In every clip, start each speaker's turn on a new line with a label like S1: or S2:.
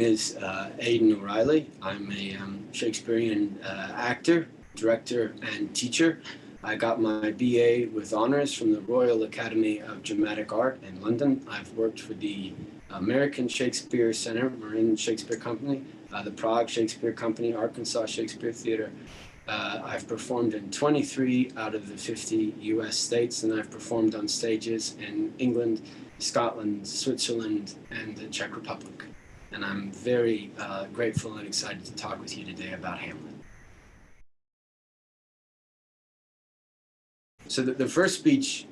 S1: is Aidan O'Reilly. I'm a Shakespearean actor, director, and teacher. I got my BA with honors from the Royal Academy of Dramatic Art in London. I've worked for the American Shakespeare Center, Marin Shakespeare Company, the Prague Shakespeare Company, Arkansas Shakespeare Theatre. I've performed in 23 out of the 50 US states, and I've performed on stages in England, Scotland, Switzerland, and the Czech Republic. And I'm very grateful and excited to talk with you today about Hamlet. So the first speech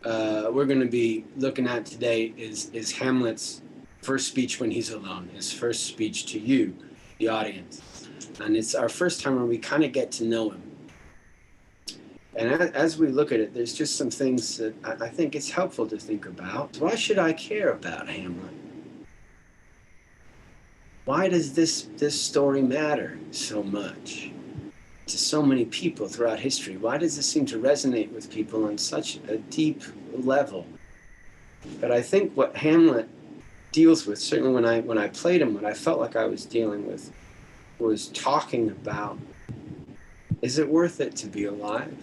S1: we're going to be looking at today is Hamlet's first speech when he's alone, his first speech to you, the audience. And it's our first time where we kind of get to know him. And as we look at it, there's just some things that I think it's helpful to think about. Why should I care about Hamlet? Why does this story matter so much to so many people throughout history? Why does this seem to resonate with people on such a deep level? But I think what Hamlet deals with, certainly when I played him, what I felt like I was dealing with was talking about, is it worth it to be alive?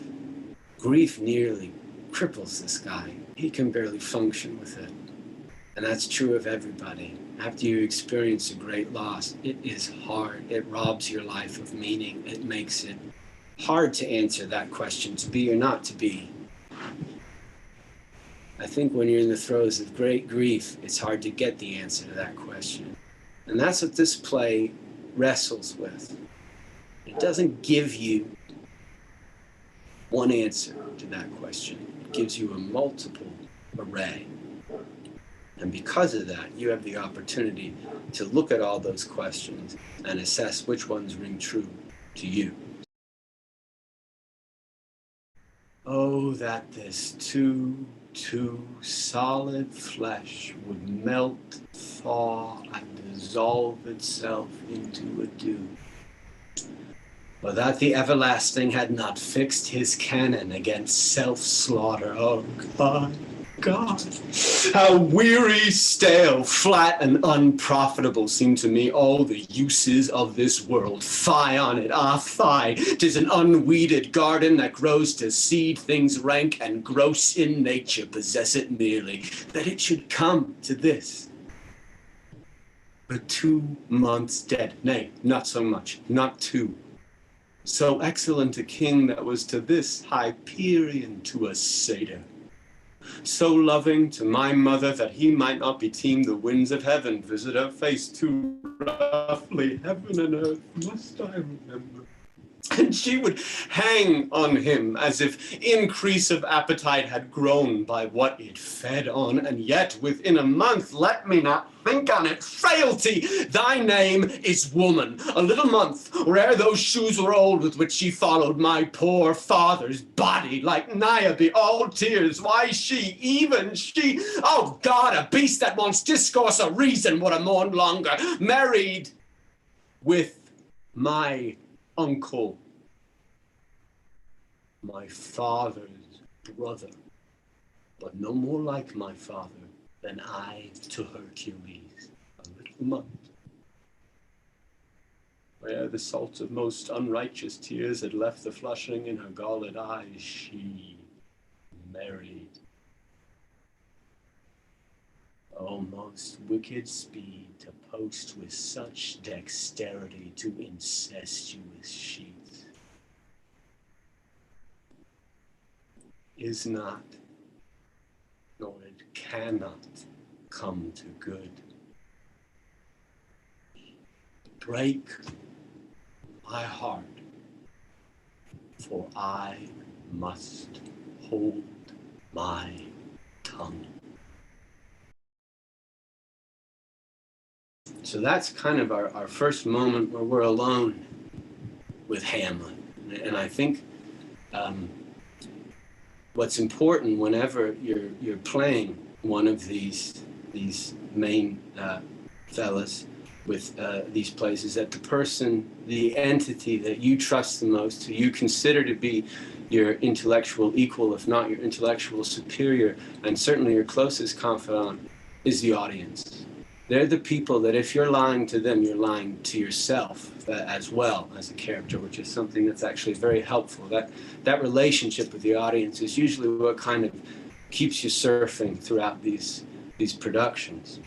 S1: Grief nearly cripples this guy. He can barely function with it. And that's true of everybody. After you experience a great loss, it is hard. It robs your life of meaning. It makes it hard to answer that question, to be or not to be. I think when you're in the throes of great grief, it's hard to get the answer to that question. And that's what this play wrestles with. It doesn't give you one answer to that question. It gives you a multiple array. And because of that, you have the opportunity to look at all those questions and assess which ones ring true to you. Oh, that this too solid flesh would melt, thaw, and dissolve itself into a dew. But that the everlasting had not fixed his cannon against self-slaughter. Oh, God, how weary, stale, flat, and unprofitable seem to me all the uses of this world. Fie on it, ah, fie! 'Tis an unweeded garden that grows to seed things rank and gross in nature, possess it merely, that it should come to this. But 2 months dead, nay, not so much, not 2. So excellent a king that was to this Hyperion to a satyr. So loving to my mother that he might not beteem the winds of heaven, visit her face too roughly, heaven and earth must I remember. And she would hang on him as if increase of appetite had grown by what it fed on, and yet within a month, let me not think on it, frailty, thy name is woman. A little month, or ere those shoes were old with which she followed my poor father's body, like Niobe, all tears, why she, even she, oh God, a beast that wants discourse or reason would have mourned longer, married with my uncle, my father's brother, but no more like my father than I to Hercules, a little month, where the salt of most unrighteous tears had left the flushing in her galled eyes, she married. O most wicked speed to post with such dexterity to incestuous sheets is not, nor it cannot come to good. Break my heart, for I must hold my tongue. So that's kind of our first moment where we're alone with Hamlet. And I think what's important whenever you're playing one of these main fellas with these plays is that the person, the entity that you trust the most, who you consider to be your intellectual equal, if not your intellectual superior, and certainly your closest confidant, is the audience. They're the people that if you're lying to them, you're lying to yourself as well as a character, which is something that's actually very helpful. That relationship with the audience is usually what kind of keeps you surfing throughout these productions.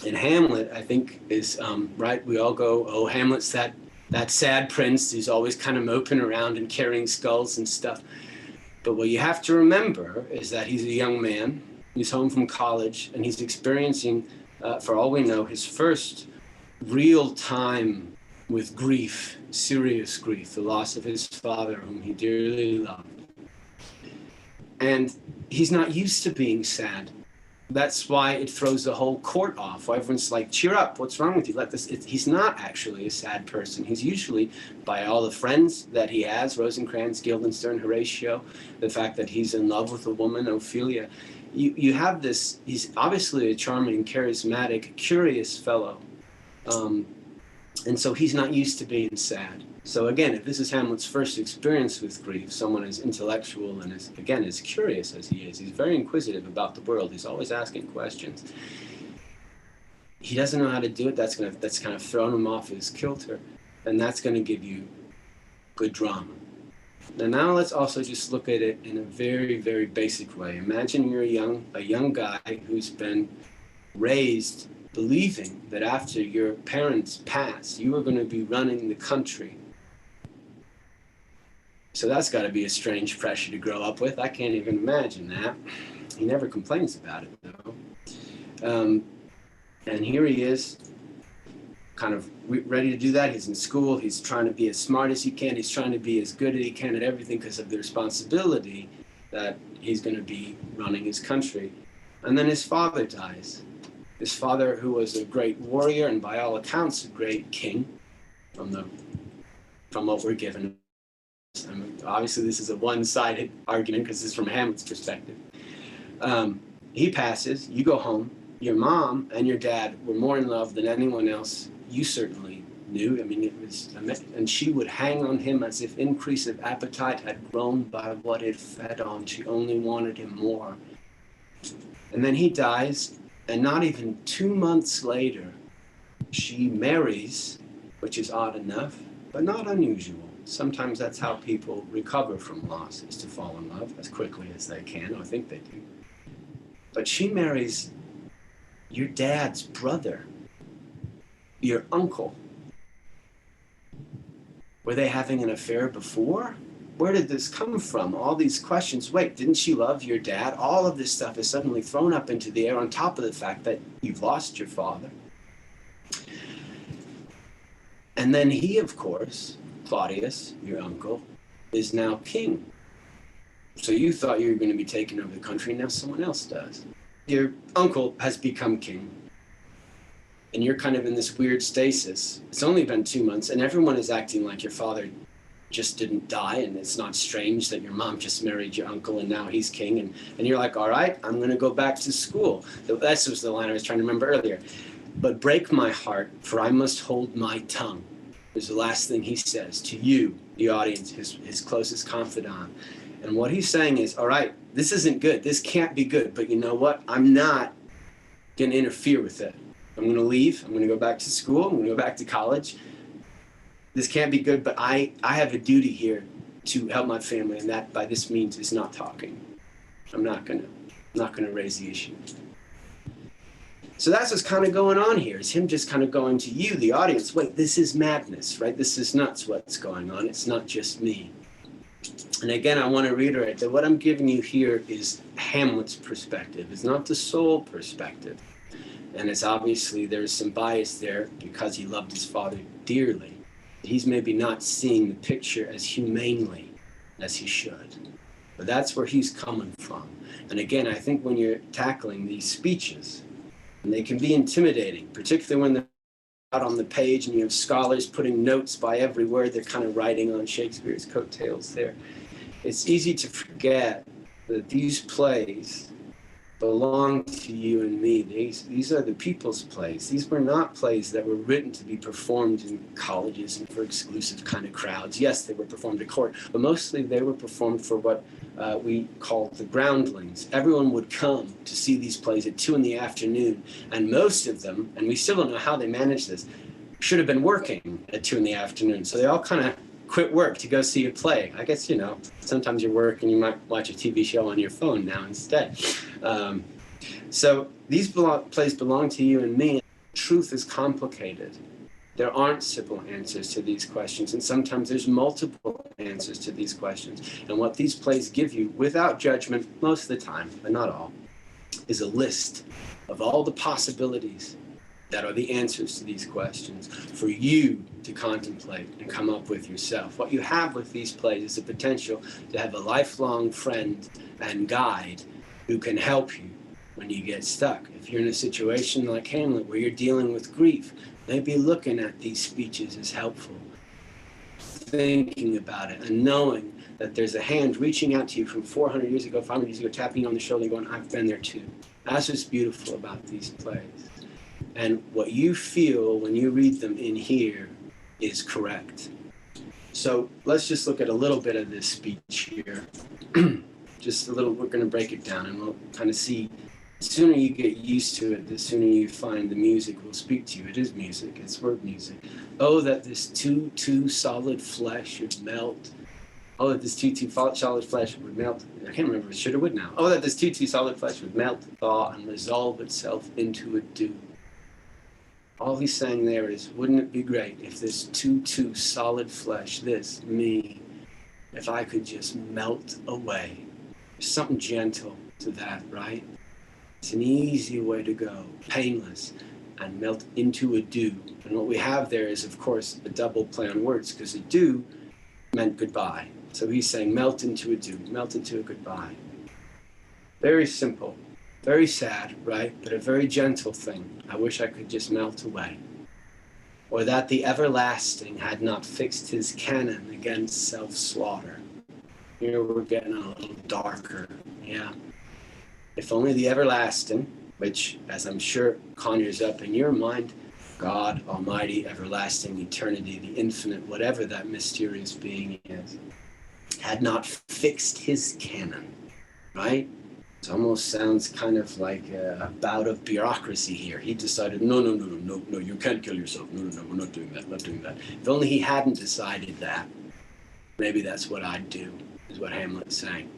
S1: And Hamlet, I think, is right. We all go, oh, Hamlet's that sad prince who's always kind of moping around and carrying skulls and stuff. But what you have to remember is that he's a young man. He's home from college, and he's experiencing, for all we know, his first real time with grief, serious grief, the loss of his father, whom he dearly loved. And he's not used to being sad. That's why it throws the whole court off. Everyone's like, cheer up, what's wrong with you? Let this. He's not actually a sad person. He's usually, by all the friends that he has, Rosencrantz, Guildenstern, Horatio, the fact that he's in love with a woman, Ophelia, you have this, he's obviously a charming, charismatic, curious fellow. And so he's not used to being sad. So again, if this is Hamlet's first experience with grief, someone as intellectual and as curious as he is, he's very inquisitive about the world. He's always asking questions. He doesn't know how to do it. That's kind of thrown him off his kilter, and that's going to give you good drama. Now let's also just look at it in a very, very basic way. Imagine you're a young guy who's been raised believing that after your parents pass, you are going to be running the country. So that's got to be a strange pressure to grow up with. I can't even imagine that. He never complains about it, though. And here he is, kind of ready to do that. He's in school. He's trying to be as smart as he can. He's trying to be as good as he can at everything because of the responsibility that he's going to be running his country. And then his father dies. His father, who was a great warrior and by all accounts a great king, from what we're given. I mean, obviously, this is a one-sided argument because this is from Hamlet's perspective. He passes. You go home. Your mom and your dad were more in love than anyone else you certainly knew. I mean, it was, and she would hang on him as if increase of appetite had grown by what it fed on. She only wanted him more. And then he dies, and not even 2 months later, she marries, which is odd enough, but not unusual. Sometimes that's how people recover from loss, is to fall in love as quickly as they can, or think they do. But she marries your dad's brother, your uncle. Were they having an affair before? Where did this come from? All these questions. Wait, didn't she love your dad? All of this stuff is suddenly thrown up into the air on top of the fact that you've lost your father. And then he, of course, Claudius, your uncle, is now king. So you thought you were going to be taking over the country, and now someone else does. Your uncle has become king, and you're kind of in this weird stasis. It's only been 2 months, and everyone is acting like your father just didn't die, and it's not strange that your mom just married your uncle and now he's king, and you're like, all right, I'm going to go back to school. That was the line I was trying to remember earlier. But break my heart, for I must hold my tongue, is the last thing he says to you, the audience, his closest confidant. And what he's saying is, all right, this isn't good. This can't be good. But you know what? I'm not going to interfere with it. I'm going to leave. I'm going to go back to school. I'm going to go back to college. This can't be good, but I have a duty here to help my family, and that by this means is not talking. I'm not going to raise the issue. So that's what's kind of going on here, is him just kind of going to you, the audience, wait, this is madness, right? This is nuts what's going on. It's not just me. And again, I want to reiterate that what I'm giving you here is Hamlet's perspective. It's not the sole perspective. And it's obviously there's some bias there because he loved his father dearly. He's maybe not seeing the picture as humanely as he should. But that's where he's coming from. And again, I think when you're tackling these speeches, and they can be intimidating, particularly when they're out on the page and you have scholars putting notes by every word they're kind of writing on Shakespeare's coattails there. It's easy to forget that these plays belong to you and me. These are the people's plays. These were not plays that were written to be performed in colleges and for exclusive kind of crowds. Yes, they were performed at court, but mostly they were performed for what we called the groundlings. Everyone would come to see these plays at 2 in the afternoon, and most of them, and we still don't know how they managed this, should have been working at 2 in the afternoon. So they all kind of quit work to go see a play. I guess, sometimes you're working, you might watch a TV show on your phone now instead. So these plays belong to you and me. Truth is complicated. There aren't simple answers to these questions, and sometimes there's multiple answers to these questions. And what these plays give you, without judgment, most of the time, but not all, is a list of all the possibilities that are the answers to these questions for you to contemplate and come up with yourself. What you have with these plays is the potential to have a lifelong friend and guide who can help you when you get stuck. If you're in a situation like Hamlet where you're dealing with grief, maybe looking at these speeches is helpful. Thinking about it and knowing that there's a hand reaching out to you from 400 years ago, 500 years ago, tapping you on the shoulder and going, I've been there too. That's what's beautiful about these plays. And what you feel when you read them in here is correct. So let's just look at a little bit of this speech here. Just a little, we're going to break it down and we'll kind of see. The sooner you get used to it, the sooner you find the music will speak to you. It is music, it's word music. Oh, that this too solid flesh should melt. Oh, that this too solid flesh would melt. I can't remember if it should or would now. Oh, that this too solid flesh would melt, thaw, and resolve itself into a dew. All he's saying there is, wouldn't it be great if this too solid flesh, this, me, if I could just melt away. There's something gentle to that, right? It's an easy way to go, painless, and melt into a dew. And what we have there is, of course, a double play on words, because a dew meant goodbye. So he's saying melt into a dew, melt into a goodbye. Very simple. Very sad, right? But a very gentle thing. I wish I could just melt away. Or that the everlasting had not fixed his cannon against self-slaughter. Here we're getting a little darker, yeah. If only the everlasting, which, as I'm sure conjures up in your mind, God, Almighty, everlasting, eternity, the infinite, whatever that mysterious being is, had not fixed his cannon, right? It almost sounds kind of like a bout of bureaucracy here. He decided, no, you can't kill yourself. No, we're not doing that, not doing that. If only he hadn't decided that, maybe that's what I'd do, is what Hamlet's saying.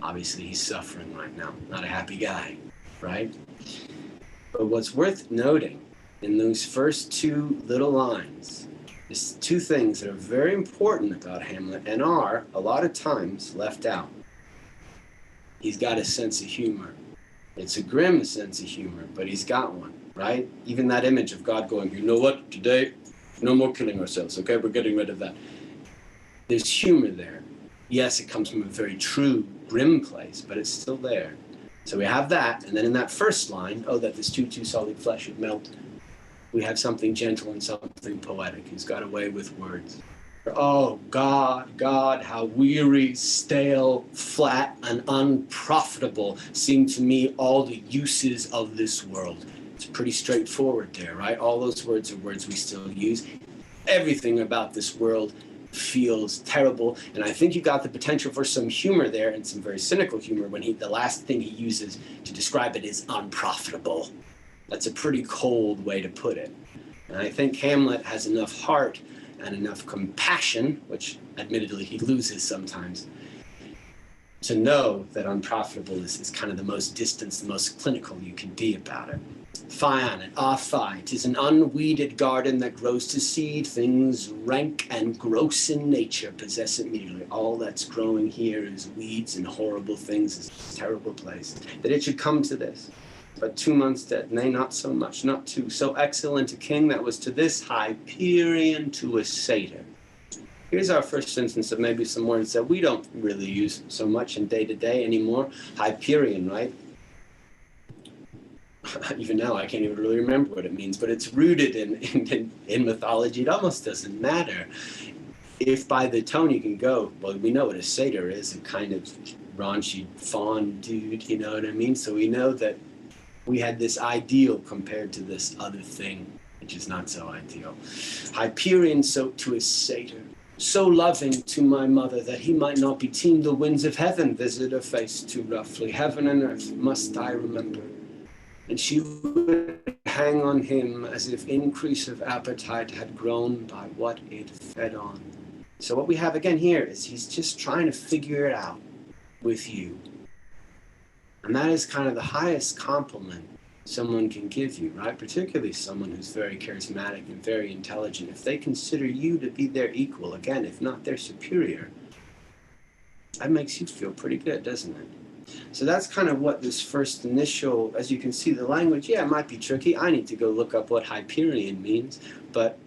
S1: Obviously, he's suffering right now, not a happy guy, right? But what's worth noting in those first 2 little lines is 2 things that are very important about Hamlet and are, a lot of times, left out. He's got a sense of humor. It's a grim sense of humor, but he's got one, right? Even that image of God going, you know what, today, no more killing ourselves, okay? We're getting rid of that. There's humor there. Yes, it comes from a very true, grim place, but it's still there. So we have that, and then in that first line, oh, that this too solid flesh would melt, we have something gentle and something poetic. He's got a way with words. Oh, God, how weary, stale, flat, and unprofitable seem to me all the uses of this world. It's pretty straightforward there, right? All those words are words we still use. Everything about this world feels terrible, and I think you got the potential for some humor there, and some very cynical humor when the last thing he uses to describe it is unprofitable. That's a pretty cold way to put it. And I think Hamlet has enough heart and enough compassion, which admittedly he loses sometimes, to know that unprofitable is kind of the most distant, the most clinical you can be about it. Fie on it, fie, 'tis an unweeded garden that grows to seed. Things rank and gross in nature possess immediately. All that's growing here is weeds and horrible things. It's a terrible place. That it should come to this. But 2 months dead, nay, not so much, not 2. So excellent a king that was to this Hyperion to a satyr. Here's our first instance of maybe some words that we don't really use so much in day-to-day anymore. Hyperion, right? Even now, I can't even really remember what it means, but it's rooted in mythology. It almost doesn't matter. If by the tone you can go, well, we know what a satyr is, a kind of raunchy fawn dude, you know what I mean? So we know that we had this ideal compared to this other thing, which is not so ideal. Hyperion so to a satyr. so loving to my mother that he might not be teemed, the winds of heaven visit her face too roughly. Heaven and earth must I remember. And she would hang on him as if increase of appetite had grown by what it fed on. So what we have again here is he's just trying to figure it out with you. And that is kind of the highest compliment someone can give you, right? Particularly someone who's very charismatic and very intelligent. If they consider you to be their equal, again, if not their superior, that makes you feel pretty good, doesn't it? So that's kind of what this first initial, as you can see, the language, yeah, it might be tricky. I need to go look up what Hyperion means, but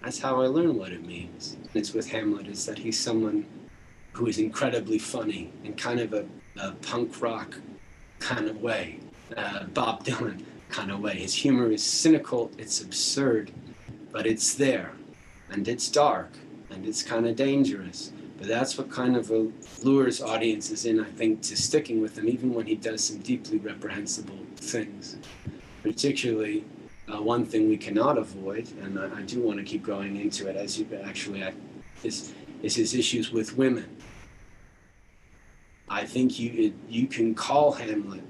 S1: that's how I learn what it means. And it's with Hamlet, is that he's someone who is incredibly funny in kind of a punk rock kind of way, Bob Dylan kind of way. His humor is cynical, it's absurd, but it's there, and it's dark, and it's kind of dangerous. But that's what kind of lures audiences in, I think, to sticking with him, even when he does some deeply reprehensible things. Particularly, one thing we cannot avoid, and I do want to keep going into it, as you actually, is his issues with women. I think you can call Hamlet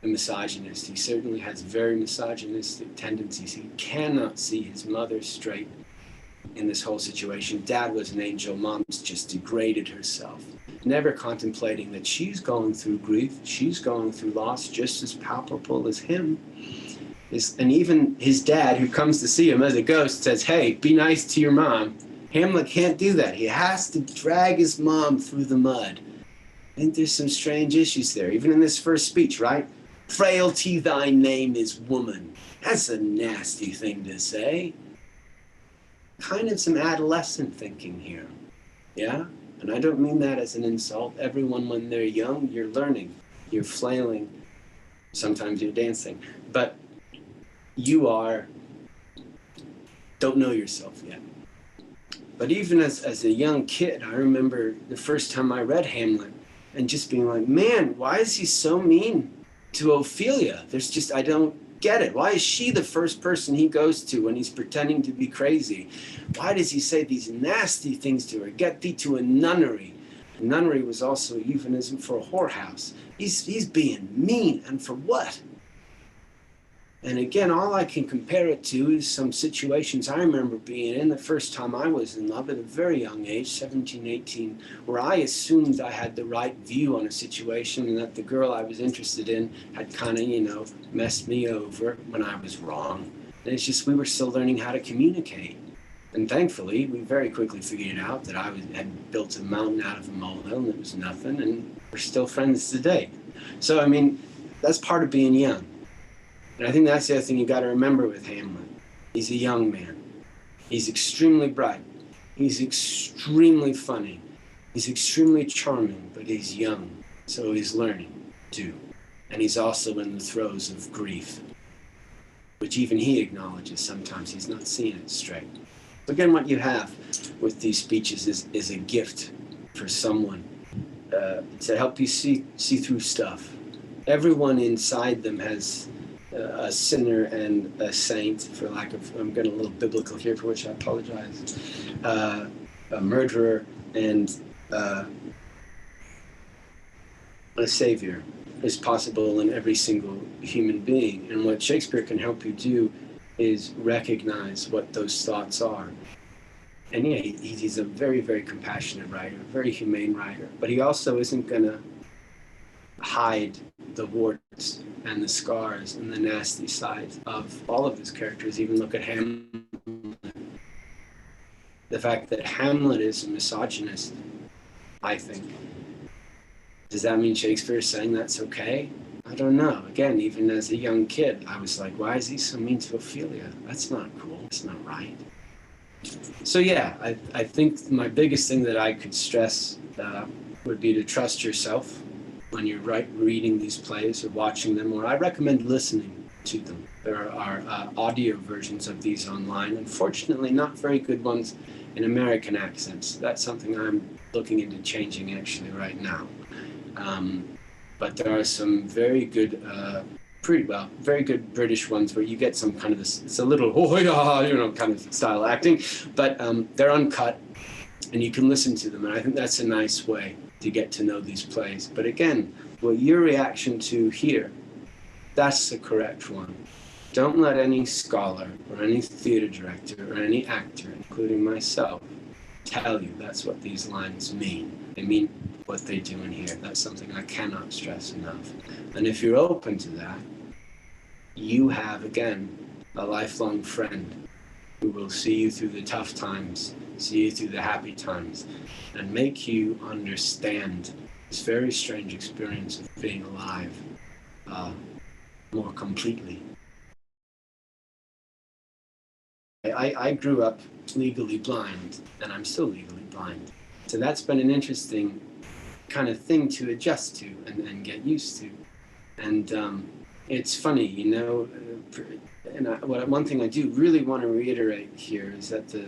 S1: a misogynist. He certainly has very misogynistic tendencies. He cannot see his mother straight in this whole situation. Dad was an angel, mom's just degraded herself, never contemplating that she's going through grief, she's going through loss just as palpable as him. And even his dad, who comes to see him as a ghost, says, hey, be nice to your mom. Hamlet can't do that. He has to drag his mom through the mud. I think there's some strange issues there, even in this first speech, right? Frailty, thy name is woman. That's a nasty thing to say. Kind of some adolescent thinking here, yeah? And I don't mean that as an insult. Everyone, when they're young, you're learning, you're flailing, sometimes you're dancing, but you don't know yourself yet. But even as a young kid, I remember the first time I read Hamlet and just being like, man, why is he so mean to Ophelia? I don't get it. Why is she the first person he goes to when he's pretending to be crazy? Why does he say these nasty things to her? Get thee to a nunnery. A nunnery was also a euphemism for a whorehouse. He's being mean, and for what? And again, all I can compare it to is some situations I remember being in the first time I was in love at a very young age, 17, 18, where I assumed I had the right view on a situation and that the girl I was interested in had kind of, messed me over when I was wrong. And it's just, we were still learning how to communicate. And thankfully, we very quickly figured out that I had built a mountain out of a molehill and it was nothing, and we're still friends today. So, I mean, that's part of being young. And I think that's the other thing you got to remember with Hamlet. He's a young man. He's extremely bright. He's extremely funny. He's extremely charming, but he's young. So he's learning, too. And he's also in the throes of grief, which even he acknowledges sometimes he's not seeing it straight. Again, what you have with these speeches is a gift for someone to help you see through stuff. Everyone inside them has a sinner and a saint, for lack of, I'm getting a little biblical here, for which I apologize, a murderer and a savior is possible in every single human being. And what Shakespeare can help you do is recognize what those thoughts are. And yeah, he's a very, very compassionate writer, a very humane writer, but he also isn't going to hide the warts and the scars and the nasty sides of all of his characters. Even look at Hamlet. The fact that Hamlet is a misogynist, I think. Does that mean Shakespeare is saying that's okay? I don't know. Again, even as a young kid, I was like, why is he so mean to Ophelia? That's not cool. That's not right. So yeah, I think my biggest thing that I could stress would be to trust yourself when you're reading these plays or watching them, or I recommend listening to them. There are audio versions of these online. Unfortunately, not very good ones in American accents. That's something I'm looking into changing actually right now. But there are some very good, very good British ones where you get some kind of this, it's a little, kind of style acting, but they're uncut. and you can listen to them. And I think that's a nice way to get to know these plays. But again, what your reaction to here, that's the correct one. Don't let any scholar or any theater director or any actor, including myself, tell you that's what these lines mean. They mean what they do in here. That's something I cannot stress enough. And if you're open to that, you have, again, a lifelong friend who will see you through the tough times, see you through the happy times, and make you understand this very strange experience of being alive more completely. I grew up legally blind, and I'm still legally blind. So that's been an interesting kind of thing to adjust to and get used to. And it's funny, you know, and one thing I do really want to reiterate here is that the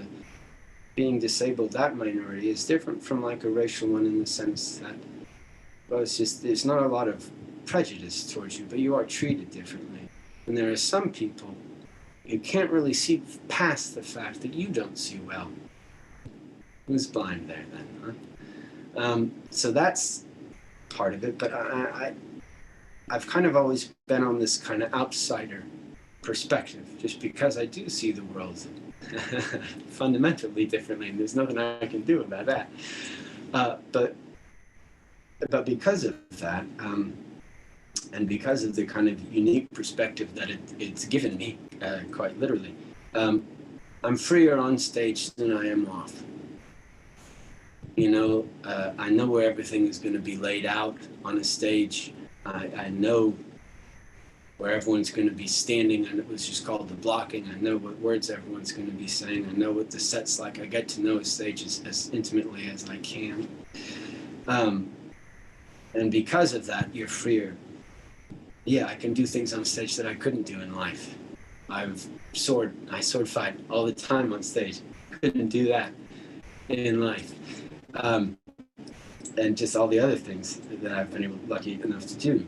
S1: being disabled, that minority, is different from like a racial one in the sense that, well, it's just, there's not a lot of prejudice towards you, but you are treated differently. And there are some people who can't really see past the fact that you don't see well. Who's blind there then, huh? So that's part of it, but I've kind of always been on this kind of outsider perspective, just because I do see the world fundamentally differently, and there's nothing I can do about that. But because of that, and because of the kind of unique perspective that it's given me, quite literally, I'm freer on stage than I am off. You know, I know where everything is going to be laid out on a stage. I know where everyone's going to be standing, and it was just called the blocking. I know what words everyone's going to be saying. I know what the set's like. I get to know a stage as intimately as I can. And because of that, you're freer. Yeah, I can do things on stage that I couldn't do in life. I sword fight all the time on stage. Couldn't do that in life. And just all the other things that I've been lucky enough to do.